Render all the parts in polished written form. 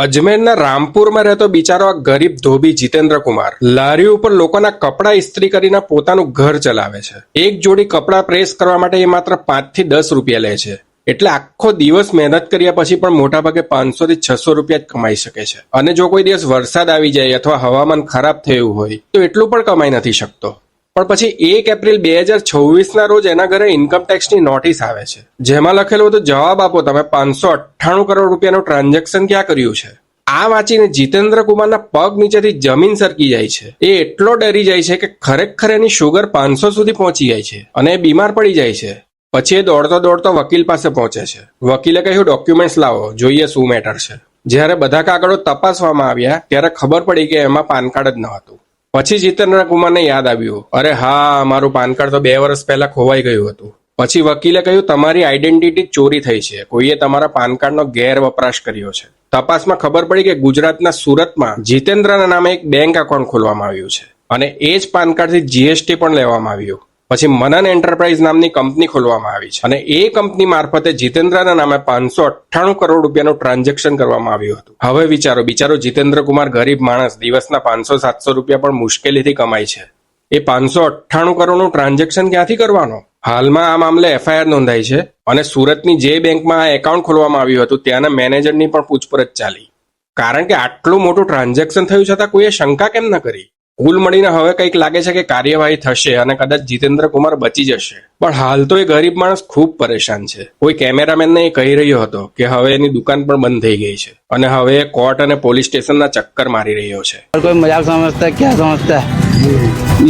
અજમેરના રામપુરમાં રહેતો બિચારો આ ગરીબ ધોબી જીતેન્દ્ર કુમાર લારી ઉપર લોકોના કપડાં ઇસ્ત્રી કરીને પોતાનું ઘર ચલાવે છે. એક જોડી કપડાં પ્રેસ કરવા માટે એ માત્ર 5 થી 10 રૂપિયા લે છે. એટલે આખો દિવસ મહેનત કર્યા પછી પણ મોટાભાગે 500 થી 600 રૂપિયા જ કમાઈ શકે છે. અને જો કોઈ દિવસ વરસાદ આવી જાય અથવા હવામાન ખરાબ થયું હોય તો એટલું પણ કમાઈ નથી શકતો. પણ પછી 1 એપ્રિલ 2026ના રોજ એના ઘરે ઇન્કમટેક્સની નોટિસ આવે છે, જેમાં લખેલું હતું, જવાબ આપો, તમે 598 કરોડ રૂપિયાનું ટ્રાન્ઝેક્શન ક્યાં કર્યું છે. આ વાંચીને જીતેન્દ્ર કુમારના પગ નીચેથી જમીન સરકી જાય છે. એ એટલો ડરી જાય છે કે ખરેખર એની શુગર 500 સુધી પહોંચી જાય છે અને એ બીમાર પડી જાય છે. પછી એ દોડતો દોડતો વકીલ પાસે પહોંચે છે. વકીલે કહ્યું, ડોક્યુમેન્ટ્સ લાવો, જોઈએ શું મેટર છે. જ્યારે બધા કાગળો તપાસવામાં આવ્યા ત્યારે ખબર પડી કે એમાં પાન કાર્ડ જ ન હતું. પછી જીતેન્દ્ર કુમારને યાદ આવ્યું, અરે હા, મારું પાન કાર્ડ તો 2 વર્ષ પહેલા ખોવાઈ ગયું હતું. પછી વકીલે કહ્યું, તમારી આઈડેન્ટિટી ચોરી થઈ છે, કોઈએ તમારા પાન કાર્ડનો ગેરવપરાશ કર્યો છે. તપાસમાં ખબર પડી કે ગુજરાતના સુરતમાં જીતેન્દ્રના નામે એક બેંક એકાઉન્ટ ખોલવામાં આવ્યું છે અને એ જ પાન કાર્ડથી જીએસટી પણ લેવામાં આવ્યું. પછી મનન એન્ટરપ્રાઇઝ નામની કંપની ખોલવામાં આવી છે અને એ કંપની મારફતે જીતેન્દ્રના નામે 598 કરોડ રૂપિયાનું ટ્રાન્ઝેક્શન કરવામાં આવ્યું હતું. હવે વિચારો, બિચારો જીતેન્દ્ર કુમાર ગરીબ માણસ દિવસના 500-700 રૂપિયા પણ મુશ્કેલીથી કમાય છે. એ 598 કરોડનું ટ્રાન્ઝેક્શન ક્યાંથી કરવાનો? હાલમાં આ મામલે એફઆઈઆર નોંધાઈ છે અને સુરતની જે બેંકમાં આ એકાઉન્ટ ખોલવામાં આવ્યું હતું ત્યાંના મેનેજરની પણ પૂછપરછ ચાલી. કારણ કે આટલું મોટું ટ્રાન્ઝેક્શન થયું છતાં કોઈએ શંકા કેમ ન કરી? કુલ મળીને હવે કંઈક લાગે છે કે કાર્યવાહી થશે અને કદાચ જીતેન્દ્ર કુમાર બચી જશે. પણ હાલ તો એ ગરીબ માણસ ખૂબ પરેશાન છે. કોઈ કેમેરામેનને એ કહી રહ્યો હતો કે હવે એની દુકાન પણ બંધ થઈ ગઈ છે અને હવે કોર્ટ અને પોલીસ સ્ટેશનના ચક્કર મારી રહ્યો છે. कोई मजाक समझता है, क्या समझता है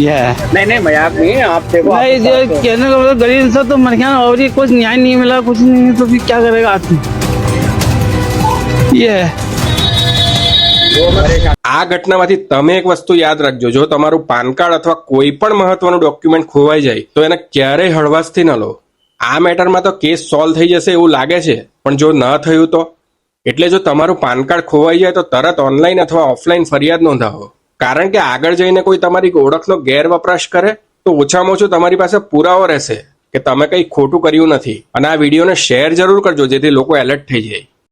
ये है नहीं मजाक नहीं है, आप देखो नहीं जो कहने का मतलब गरीब इंसान तो मर गया और ये कुछ न्याय नहीं मिला, कुछ नहीं, तो फिर क्या करेगा आदमी. ये है. આ ઘટનામાંથી તમે એક વસ્તુ યાદ રાખજો, જો તમારું પાન કાર્ડ અથવા કોઈ પણ મહત્વનું ડોક્યુમેન્ટ ખોવાઈ જાય તો એને ક્યારેય હળવાશથી ન લો. આ મેટરમાં તો કેસ સોલ્વ થઈ જશે એવું લાગે છે, પણ જો ન થયું તો? એટલે જો તમારું પાન કાર્ડ ખોવાઈ જાય તો તરત ઓનલાઈન અથવા ઓફલાઈન ફરિયાદ નોંધાવો. કારણ કે આગળ જઈને કોઈ તમારી ઓળખનો ગેરવપરાશ કરે તો ઓછામાં ઓછું તમારી પાસે પુરાવો રહેશે કે તમે કંઈ ખોટું કર્યું નથી. અને આ વિડીયોને શેર જરૂર કરજો જેથી લોકો એલર્ટ થઈ જાય.